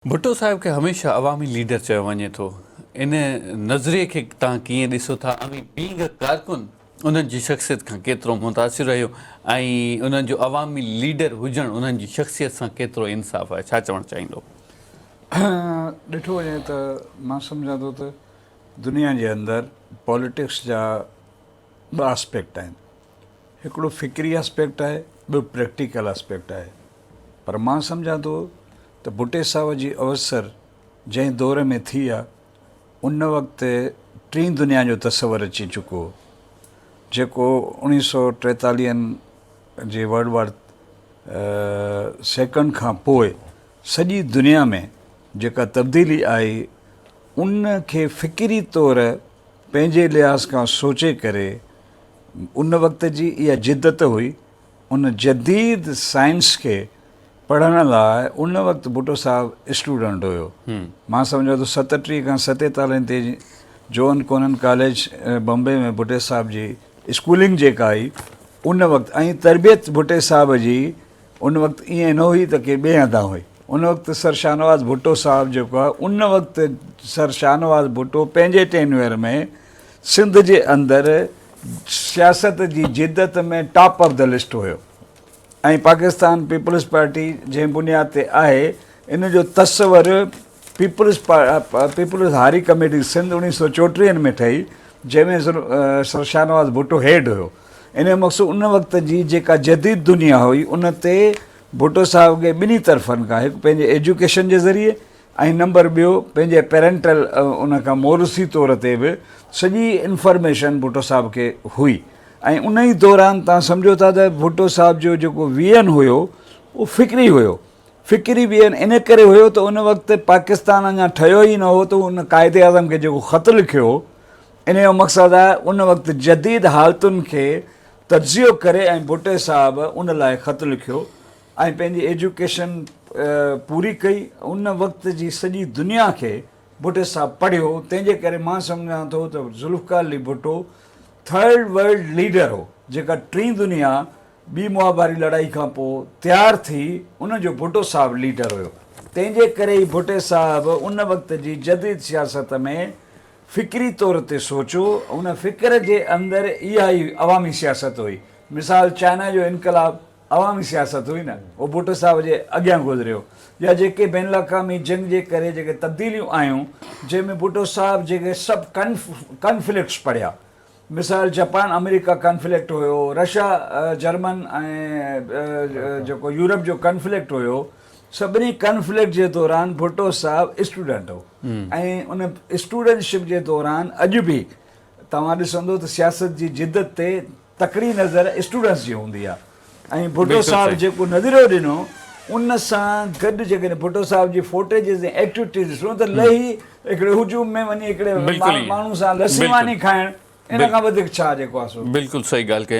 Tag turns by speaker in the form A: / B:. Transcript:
A: भुट्टो साहिब खे हमेशह अवामी लीडर चयो वञे थो। इन नज़रिए खे तव्हां कीअं ॾिसो था? बीइंग अ कारकुन उन्हनि जी शख़्सियत खां केतिरो मुतासिर रहियो ऐं उन्हनि जो अवामी लीडर हुजणु उन्हनि जी शख़्सियत सां केतिरो इंसाफ़ आहे? छा चवणु चाहींदो?
B: ॾिठो वञे त मां सम्झां थो त दुनिया जे अंदरि पॉलिटिक्स जा ॿ एस्पेक्ट आहिनि। हिकिड़ो फ़िक्री एस्पेक्ट आहे, ॿियो प्रैक्टिकल एस्पेक्ट आहे। पर मां सम्झां थो त भुट्टे साहिब जी अवसर जंहिं दौर में थी आहे उन वक़्तु टीं दुनिया जो तस्वर अची चुको हो, जेको 1943 जे वर्ल्ड वॉर सेकंड खां पोइ सॼी दुनिया में जेका तब्दीली आई उन खे फ़िक्री तौर पंहिंजे लिहाज़ खां सोचे करे उन वक़्त जी इहा जिदत हुई। उन जदीद साइंस खे पढ़ण लाइ उन वक़्तु भुट्टो साहिबु स्टूडेंट हुयो। मां सम्झां थो 37 खां 47 ते जॉन कोनन कॉलेज बॉम्बे में भुट्टे साहिब जी स्कूलिंग जेका आई उन वक़्तु, ऐं तरबियत भुट्टे साहिब जी उन वक़्तु ईअं न हुई त के ॿिए हंधा हुई। उन वक़्तु सर शाहनवाज़ भुट्टो साहिबु जेको आहे उन वक़्तु सर शाहनवाज़ भुट्टो पंहिंजे टेन्यूअर में सिंध जे अंदरि सियासत जी जिदत में टॉप ऑफ द लिस्ट हुयो। ऐं पाकिस्तान पीपल्स पार्टी जंहिं बुनियाद ते आहे इन जो तस्वर पीपल्स हारी कमेटी सिंध 1934 में ठही, जंहिंमें सर शाहनवाज़ भुट्टो हेड हुयो। इन मक़सदु उन वक़्त जी जेका जदीद दुनिया हुई उन ते भुट्टो साहिब खे ॿिन्ही तरफ़नि खां, हिकु पंहिंजे एजुकेशन जे ज़रिए ऐं नंबर ॿियो पंहिंजे पेरेंटल उन खां मोरूसी तौर ते बि सॼी इंफॉर्मेशन भुट्टो साहिब खे हुई। ऐं उन ई दौरान तव्हां सम्झो था त भुट्टो साहिब जो जेको वियन हुयो उहो फ़िक्री हुयो। फ़िक्री वियन इन करे हुयो त उन वक़्तु पाकिस्तान अञा ठहियो ई न हो त उन क़ाइदे आज़म खे जेको ख़तु लिखियो इन जो मक़सदु आहे उन वक़्तु जदीद हालतुनि खे तजियो करे ऐं भुट्टे साहिबु उन लाइ ख़तु लिखियो ऐं पंहिंजी एजुकेशन पूरी कई। उन वक़्त जी सॼी दुनिया खे भुट्टे साहिबु पढ़ियो। तंहिंजे करे मां सम्झां थो त Zulfikar Ali Bhutto third world leader हो, जेका टीं दुनिया ॿी मुआबारी लड़ाई खां पोइ तयारु थी उन जो भुट्टो साहिबु लीडर हुयो। तंहिंजे करे ई भुट्टे साहिबु उन वक़्त जी जदीद सियासत में फ़िक्री तौर ते सोचियो। उन फ़िक्र जे अंदरि इहा ई अवामी सियासत हुई। मिसाल चाइना जो इनकलाब अवामी सियासत हुई न, उहो भुट्टो साहिब जे अॻियां गुज़रियो। या जेके बैन अलाक़ामी जंग जे करे जेके तब्दीलियूं आयूं जंहिंमें भुट्टो साहिब जेके सभु कन्फ्लिक्ट्स पढ़िया, मिसाल जापान अमेरिका कन्फ्लिक्ट हुयो, रशिया जर्मन ऐं जेको यूरोप जो कन्फ्लिक्ट हुयो, सभिनी कन्फ्लिक्ट जे दौरान भुट्टो साहिबु स्टूडेंट हो। ऐं उन स्टूडेंटशिप जे दौरान अॼु बि तव्हां ॾिसंदो त सियासत जी जिदत ते तकड़ी नज़र स्टूडेंट्स जी हूंदी आहे। ऐं भुट्टो साहिबु जेको नज़रियो ॾिनो उन सां गॾु जेकॾहिं भुट्टो साहिब जी फोटेजिस ऐं एक्टिविटीज़ ॾिसो त लही हिकिड़े हुजूम में वञी हिकिड़े माण्हू सां लस्सी मानी खाइणु इन खां वधीक छा जेको आहे।
A: बिल्कुलु सही ॻाल्हि कई।